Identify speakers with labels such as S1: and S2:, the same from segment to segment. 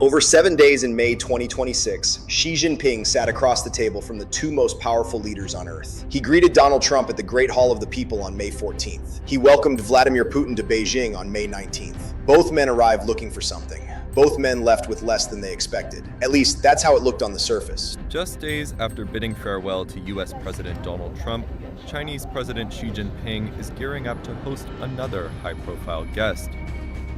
S1: Over 7 days in May 2026, Xi Jinping sat across the table from the two most powerful leaders on Earth. He greeted Donald Trump at the Great Hall of the People on May 14th. He welcomed Vladimir Putin to Beijing on May 19th. Both men arrived looking for something. Both men left with less than they expected. At least, that's how it looked on the surface.
S2: Just days after bidding farewell to U.S. President Donald Trump, Chinese President Xi Jinping is gearing up to host another high-profile guest,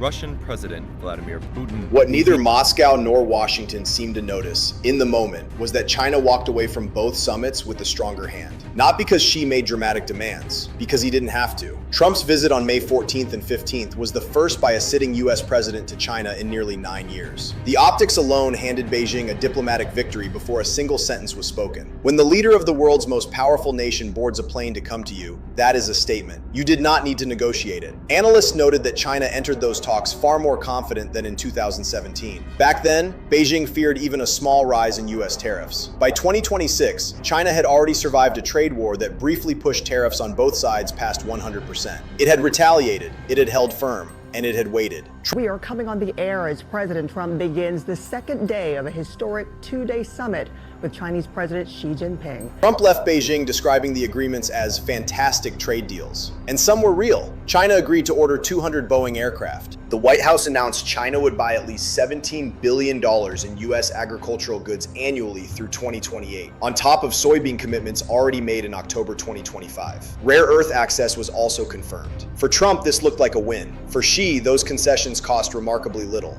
S2: Russian President Vladimir Putin.
S1: What neither Moscow nor Washington seemed to notice in the moment was that China walked away from both summits with a stronger hand. Not because Xi made dramatic demands, because he didn't have to. Trump's visit on May 14th and 15th was the first by a sitting U.S. president to China in nearly 9 years. The optics alone handed Beijing a diplomatic victory before a single sentence was spoken. When the leader of the world's most powerful nation boards a plane to come to you, that is a statement. You did not need to negotiate it. Analysts noted that China entered those talks far more confident than in 2017. Back then, Beijing feared even a small rise in U.S. tariffs. By 2026, China had already survived a trade war that briefly pushed tariffs on both sides past 100%. It had retaliated, it had held firm, and it had waited.
S3: We are coming on the air as President Trump begins the second day of a historic two-day summit with Chinese President Xi Jinping.
S1: Trump left Beijing describing the agreements as fantastic trade deals. And some were real. China agreed to order 200 Boeing aircraft. The White House announced China would buy at least $17 billion in U.S. agricultural goods annually through 2028, on top of soybean commitments already made in October 2025. Rare earth access was also confirmed. For Trump, this looked like a win. For Xi, those concessions cost remarkably little.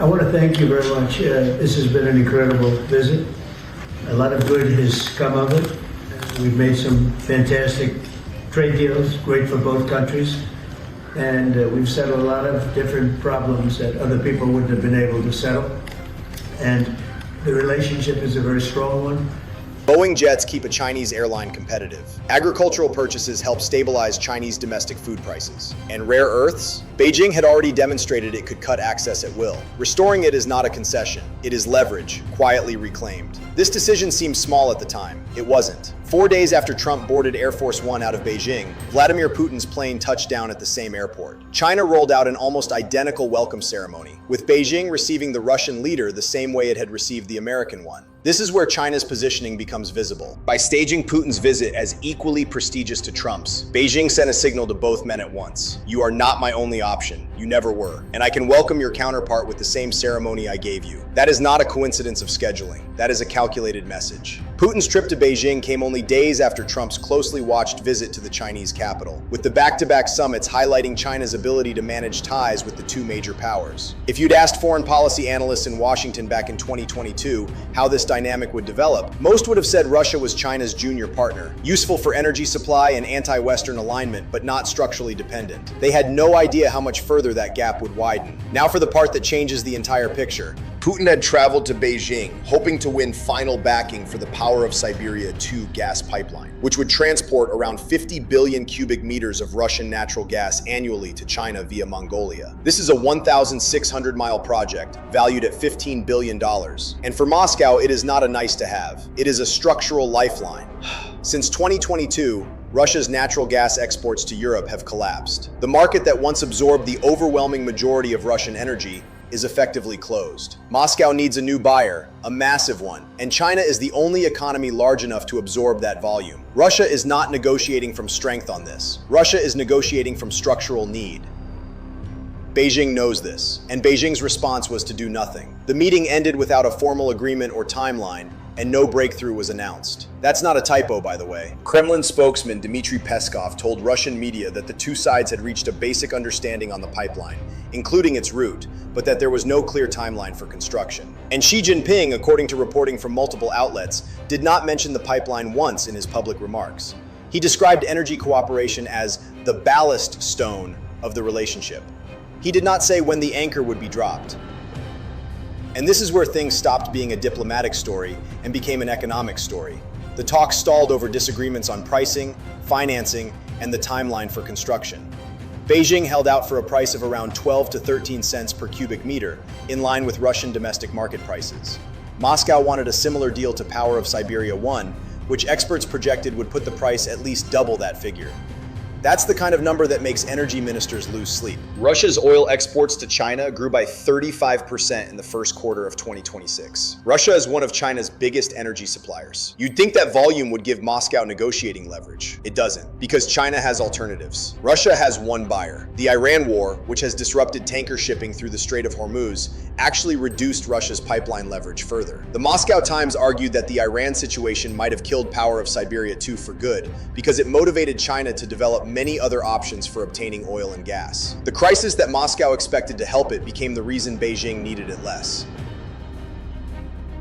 S4: I want to thank you very much. This has been an incredible visit. A lot of good has come of it. We've made some fantastic trade deals, great for both countries. And we've settled a lot of different problems that other people wouldn't have been able to settle. And the relationship is a very strong one.
S1: Boeing jets keep a Chinese airline competitive. Agricultural purchases help stabilize Chinese domestic food prices. And rare earths? Beijing had already demonstrated it could cut access at will. Restoring it is not a concession. It is leverage, quietly reclaimed. This decision seemed small at the time. It wasn't. 4 days after Trump boarded Air Force One out of Beijing, Vladimir Putin's plane touched down at the same airport. China rolled out an almost identical welcome ceremony, with Beijing receiving the Russian leader the same way it had received the American one. This is where China's positioning becomes visible. By staging Putin's visit as equally prestigious to Trump's, Beijing sent a signal to both men at once. You are not my only option. You never were. And I can welcome your counterpart with the same ceremony I gave you. That is not a coincidence of scheduling. That is a calculated message. Putin's trip to Beijing came only days after Trump's closely watched visit to the Chinese capital, with the back-to-back summits highlighting China's ability to manage ties with the two major powers. If you'd asked foreign policy analysts in Washington back in 2022 how this dynamic would develop, most would have said Russia was China's junior partner, useful for energy supply and anti-Western alignment, but not structurally dependent. They had no idea how much further that gap would widen. Now for the part that changes the entire picture. Putin had traveled to Beijing, hoping to win final backing for the Power of Siberia 2 gas pipeline, which would transport around 50 billion cubic meters of Russian natural gas annually to China via Mongolia. This is a 1,600-mile project, valued at $15 billion. And for Moscow, it is not a nice to have. It is a structural lifeline. Since 2022, Russia's natural gas exports to Europe have collapsed. The market that once absorbed the overwhelming majority of Russian energy is effectively closed. Moscow needs a new buyer, a massive one, and China is the only economy large enough to absorb that volume. Russia is not negotiating from strength on this. Russia is negotiating from structural need. Beijing knows this, and Beijing's response was to do nothing. The meeting ended without a formal agreement or timeline, and no breakthrough was announced. That's not a typo, by the way. Kremlin spokesman Dmitry Peskov told Russian media that the two sides had reached a basic understanding on the pipeline, including its route, but that there was no clear timeline for construction. And Xi Jinping, according to reporting from multiple outlets, did not mention the pipeline once in his public remarks. He described energy cooperation as the ballast stone of the relationship. He did not say when the anchor would be dropped. And this is where things stopped being a diplomatic story and became an economic story. The talks stalled over disagreements on pricing, financing, and the timeline for construction. Beijing held out for a price of around 12 to 13 cents per cubic meter, in line with Russian domestic market prices. Moscow wanted a similar deal to Power of Siberia 1, which experts projected would put the price at least double that figure. That's the kind of number that makes energy ministers lose sleep. Russia's oil exports to China grew by 35% in the first quarter of 2026. Russia is one of China's biggest energy suppliers. You'd think that volume would give Moscow negotiating leverage. It doesn't, because China has alternatives. Russia has one buyer. The Iran war, which has disrupted tanker shipping through the Strait of Hormuz, actually reduced Russia's pipeline leverage further. The Moscow Times argued that the Iran situation might have killed power of Siberia 2 for good, because it motivated China to develop many other options for obtaining oil and gas. The crisis that Moscow expected to help it became the reason Beijing needed it less.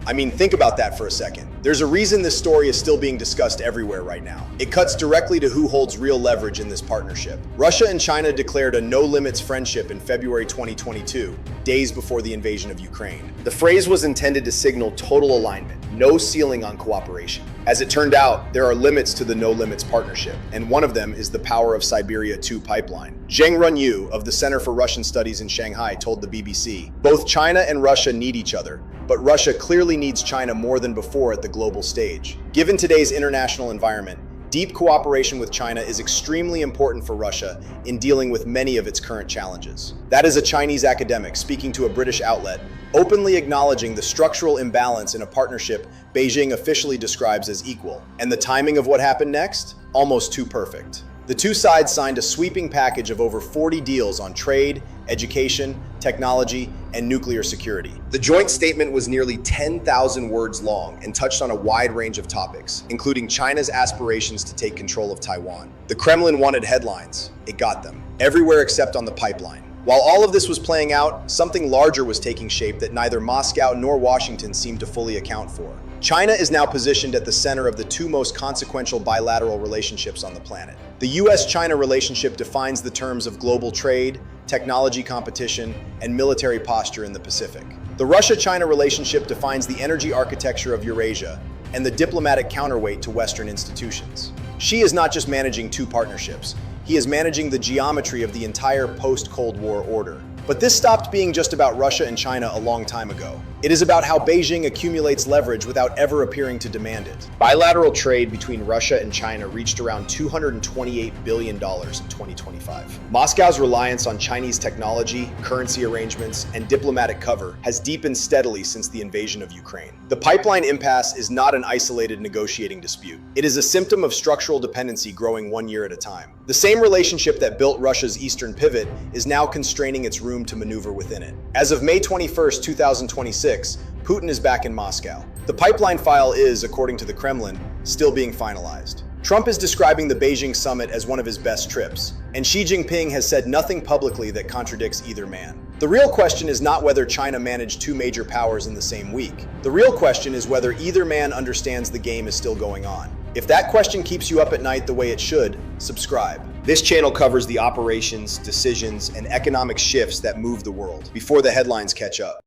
S1: I mean, think about that for a second. There's a reason this story is still being discussed everywhere right now. It cuts directly to who holds real leverage in this partnership. Russia and China declared a no-limits friendship in February 2022, days before the invasion of Ukraine. The phrase was intended to signal total alignment, no ceiling on cooperation. As it turned out, there are limits to the no-limits partnership, and one of them is the power of Siberia 2 pipeline. Zheng Runyu of the Center for Russian Studies in Shanghai told the BBC, "Both China and Russia need each other, but Russia clearly needs China more than before at the global stage. Given today's international environment, deep cooperation with China is extremely important for Russia in dealing with many of its current challenges." That is a Chinese academic speaking to a British outlet, openly acknowledging the structural imbalance in a partnership Beijing officially describes as equal. And the timing of what happened next? Almost too perfect. The two sides signed a sweeping package of over 40 deals on trade, education, technology, and nuclear security. The joint statement was nearly 10,000 words long and touched on a wide range of topics, including China's aspirations to take control of Taiwan. The Kremlin wanted headlines. It got them, everywhere except on the pipeline. While all of this was playing out, something larger was taking shape that neither Moscow nor Washington seemed to fully account for. China is now positioned at the center of the two most consequential bilateral relationships on the planet. The US-China relationship defines the terms of global trade, technology competition, and military posture in the Pacific. The Russia-China relationship defines the energy architecture of Eurasia and the diplomatic counterweight to Western institutions. Xi is not just managing two partnerships. He is managing the geometry of the entire post-Cold War order. But this stopped being just about Russia and China a long time ago. It is about how Beijing accumulates leverage without ever appearing to demand it. Bilateral trade between Russia and China reached around $228 billion in 2025. Moscow's reliance on Chinese technology, currency arrangements, and diplomatic cover has deepened steadily since the invasion of Ukraine. The pipeline impasse is not an isolated negotiating dispute. It is a symptom of structural dependency growing 1 year at a time. The same relationship that built Russia's eastern pivot is now constraining its room to maneuver within it. As of May 21, 2026, Putin is back in Moscow. The pipeline file is, according to the Kremlin, still being finalized. Trump is describing the Beijing summit as one of his best trips, and Xi Jinping has said nothing publicly that contradicts either man. The real question is not whether China managed two major powers in the same week. The real question is whether either man understands the game is still going on. If that question keeps you up at night the way it should, subscribe. This channel covers the operations, decisions, and economic shifts that move the world before the headlines catch up.